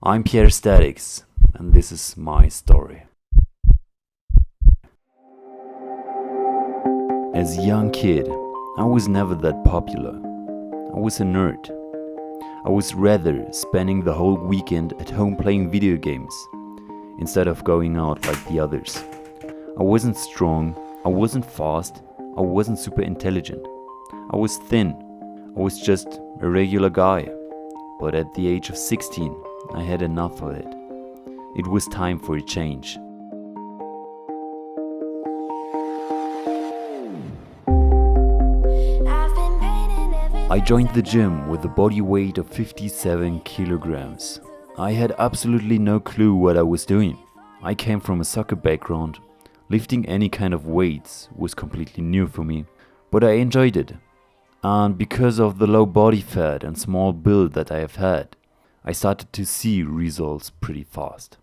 I'm Pierre Statics, and this is my story. As a young kid, I was never that popular. I was a nerd. I was rather spending the whole weekend at home playing video games, instead of going out like the others. I wasn't strong, I wasn't fast, I wasn't super intelligent. I was thin, I was just a regular guy. But at the age of 16, I had enough of it. It was time for a change. I joined the gym with a body weight of 57 kilograms. I had absolutely no clue what I was doing. I came from a soccer background. Lifting any kind of weights was completely new for me, but I enjoyed it. And because of the low body fat and small build that I have had, I started to see results pretty fast.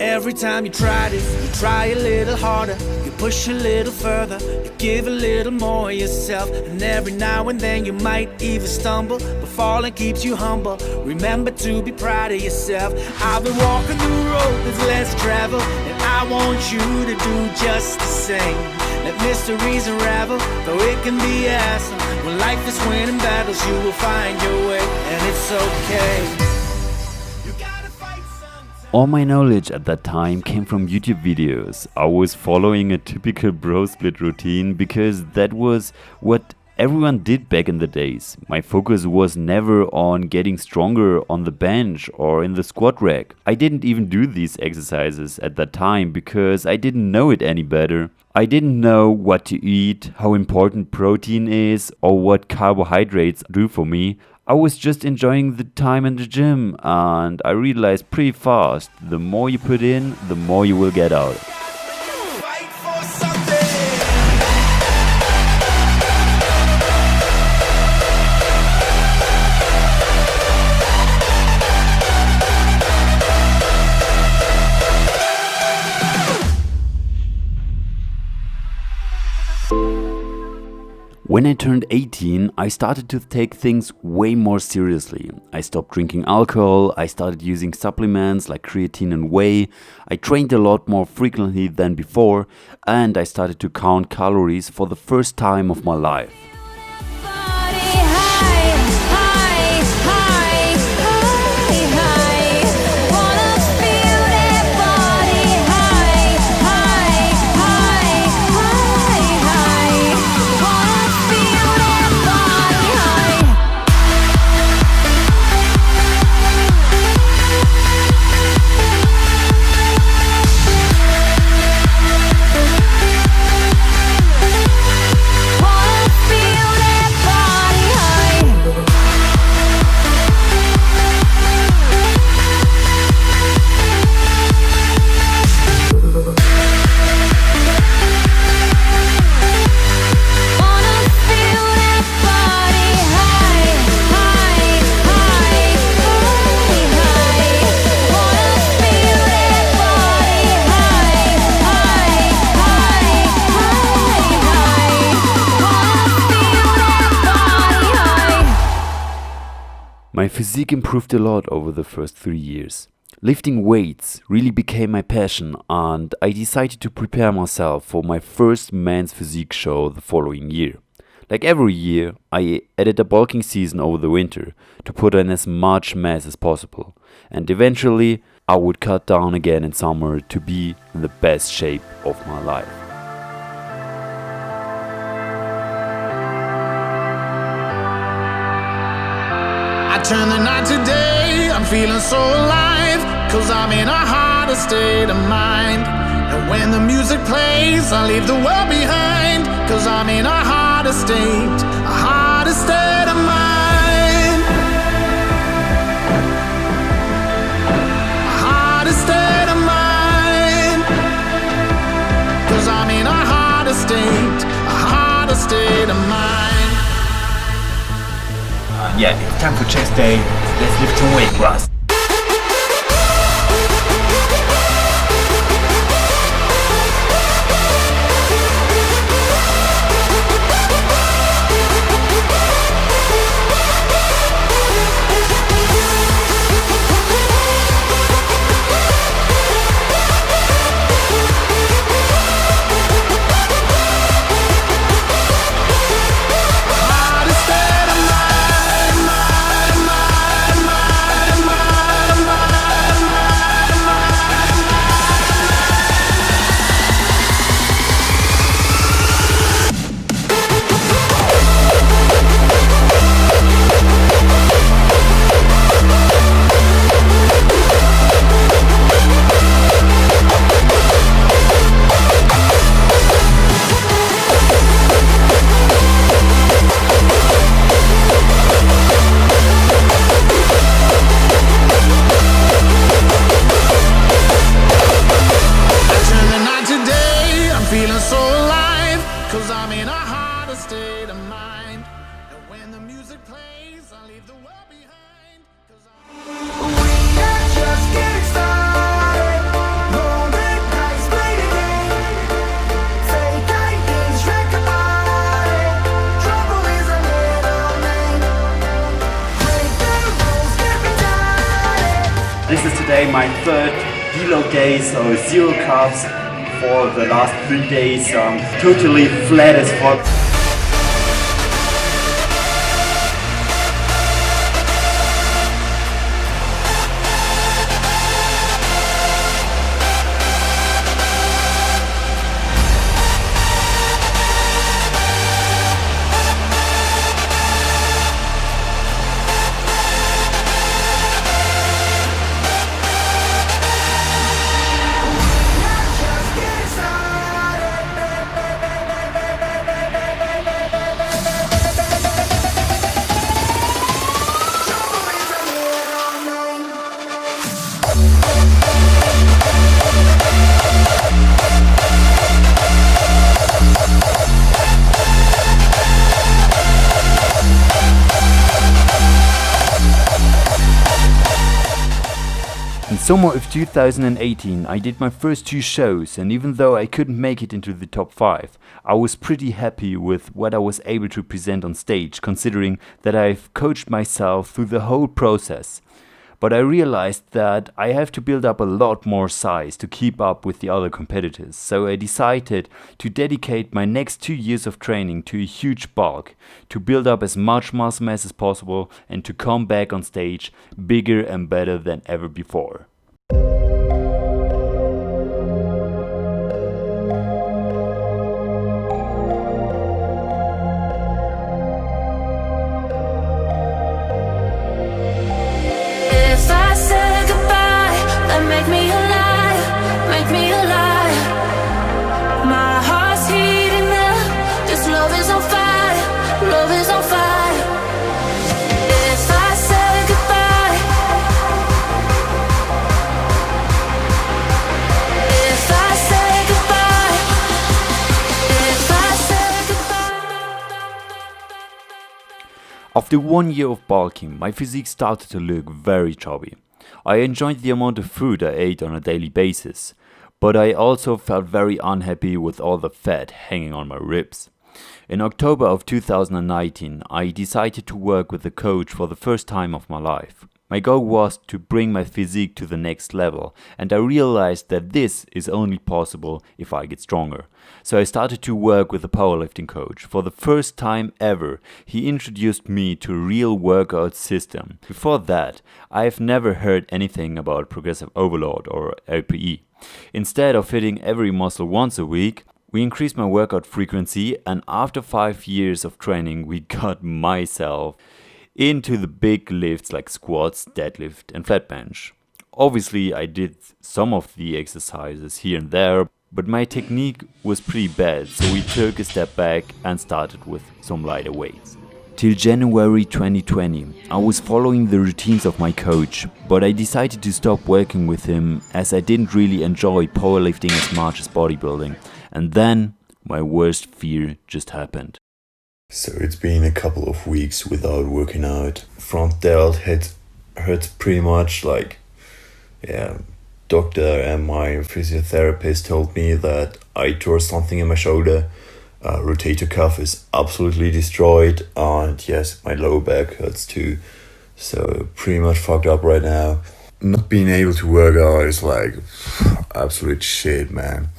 Every time you try this, you try a little harder, you push a little further, you give a little more yourself. And every now and then you might even stumble, but falling keeps you humble. Remember to be proud of yourself. I've been walking the road that's less traveled, and I want you to do just the same. Let mysteries unravel, though it can be awesome. When life is winning battles, you will find your way, and it's okay. All my knowledge at that time came from YouTube videos. I was following a typical bro split routine because that was what everyone did back in the days. My focus was never on getting stronger on the bench or in the squat rack. I didn't even do these exercises at that time because I didn't know it any better. I didn't know what to eat, how important protein is, or what carbohydrates do for me. I was just enjoying the time in the gym, and I realized pretty fast, the more you put in, the more you will get out. When I turned 18, I started to take things way more seriously. I stopped drinking alcohol, I started using supplements like creatine and whey, I trained a lot more frequently than before, and I started to count calories for the first time of my life. My physique improved a lot over the first 3 years. Lifting weights really became my passion, and I decided to prepare myself for my first men's physique show the following year. Like every year, I added a bulking season over the winter to put on as much mass as possible, and eventually I would cut down again in summer to be in the best shape of my life. I turn the night to day, I'm feeling so alive, cause I'm in a harder state of mind. And when the music plays, I leave the world behind, cause I'm in a harder state of mind. A harder state of mind, cause I'm in a harder state of mind. Yeah, it's time for chest day. Let's lift some weight, Russ. place. I'll leave the world behind. We are just getting started. Rolling dice, play the game. Fake IDs, recommend. Trouble is a middle name. Break the rules, get retarded. This is today my third deload day, so 0 carbs for the last 3 days. So I'm totally flat as fuck. In summer of 2018 I did my first 2 shows, and even though I couldn't make it into the top 5, I was pretty happy with what I was able to present on stage, considering that I've coached myself through the whole process. But I realized that I have to build up a lot more size to keep up with the other competitors, so I decided to dedicate my next 2 years of training to a huge bulk, to build up as much muscle mass as possible and to come back on stage bigger and better than ever before. If I say goodbye, then make me alive, make me alive. My heart's heating up, this love is on fire, love is on fire. If I say goodbye, if I say goodbye, if I say goodbye. After 1 year of bulking, my physique started to look very chubby. I enjoyed the amount of food I ate on a daily basis, but I also felt very unhappy with all the fat hanging on my ribs. In October of 2019, I decided to work with a coach for the first time of my life. My goal was to bring my physique to the next level, and I realized that this is only possible if I get stronger. So I started to work with a powerlifting coach. For the first time ever, he introduced me to a real workout system. Before that, I've never heard anything about progressive overload or LPE. Instead of hitting every muscle once a week, we increased my workout frequency, and after 5 years of training, we got myself into the big lifts like squats, deadlift and flat bench. Obviously I did some of the exercises here and there, but my technique was pretty bad, so we took a step back and started with some lighter weights. Till January 2020, I was following the routines of my coach, but I decided to stop working with him as I didn't really enjoy powerlifting as much as bodybuilding. And then my worst fear just happened. So it's been a couple of weeks without working out. Front delt hurts pretty much, doctor and my physiotherapist told me that I tore something in my shoulder. Rotator cuff is absolutely destroyed, and yes, my lower back hurts too. So pretty much fucked up right now. Not being able to work out is like absolute shit, man.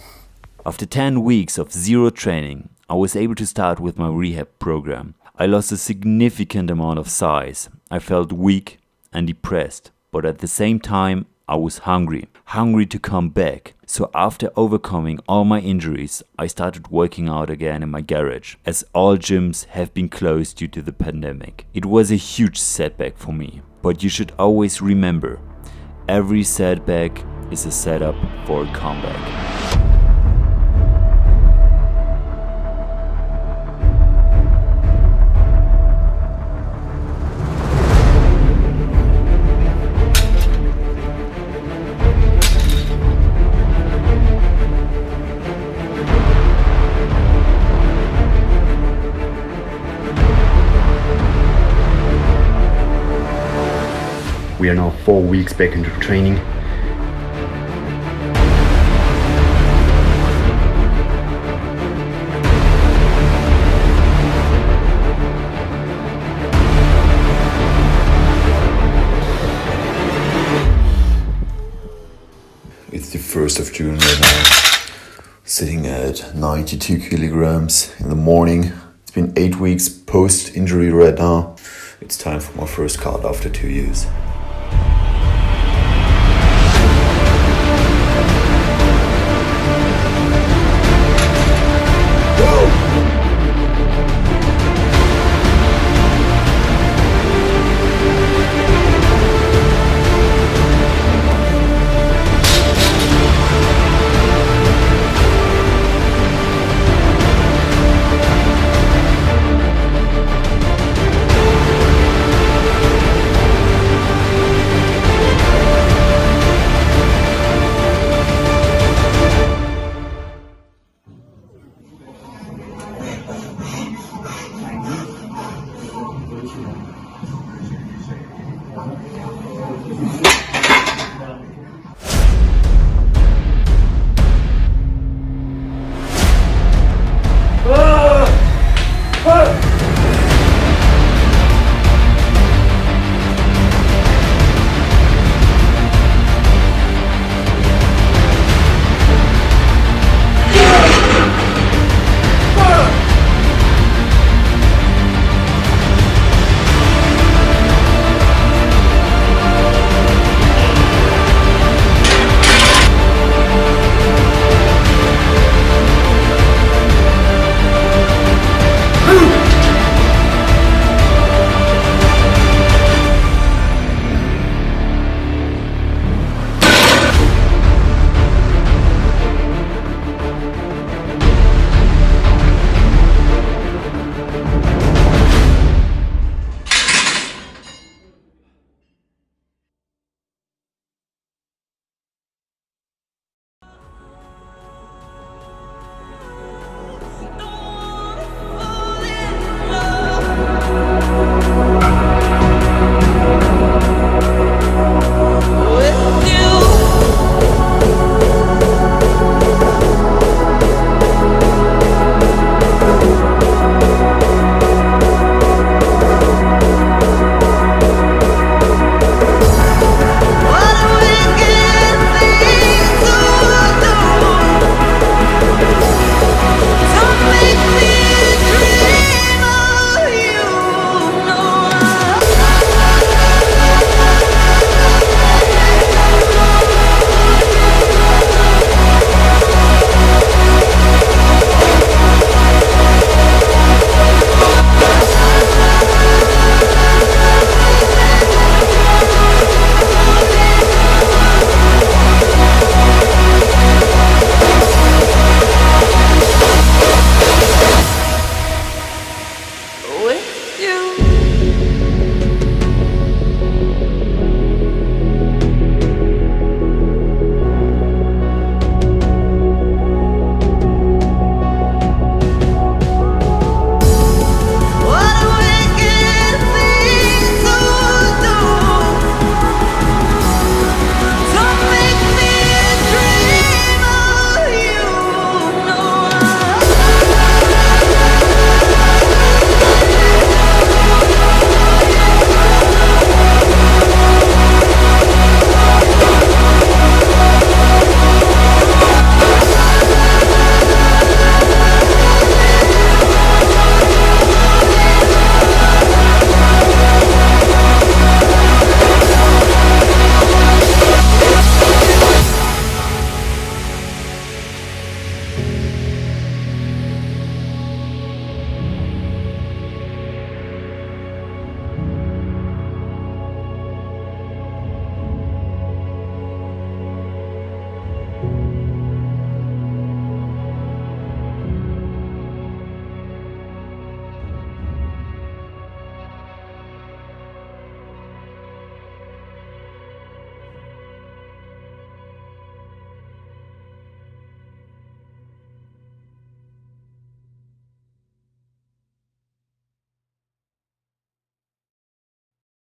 After 10 weeks of zero training, I was able to start with my rehab program. I lost a significant amount of size. I felt weak and depressed, but at the same time I was hungry to come back. So after overcoming all my injuries, I started working out again in my garage, as all gyms have been closed due to the pandemic. It was a huge setback for me, but you should always remember, every setback is a setup for a comeback. are now 4 weeks back into training. It's the 1st of June right now, sitting at 92 kilograms in the morning. It's been 8 weeks post-injury right now. It's time for my first cut after 2 years.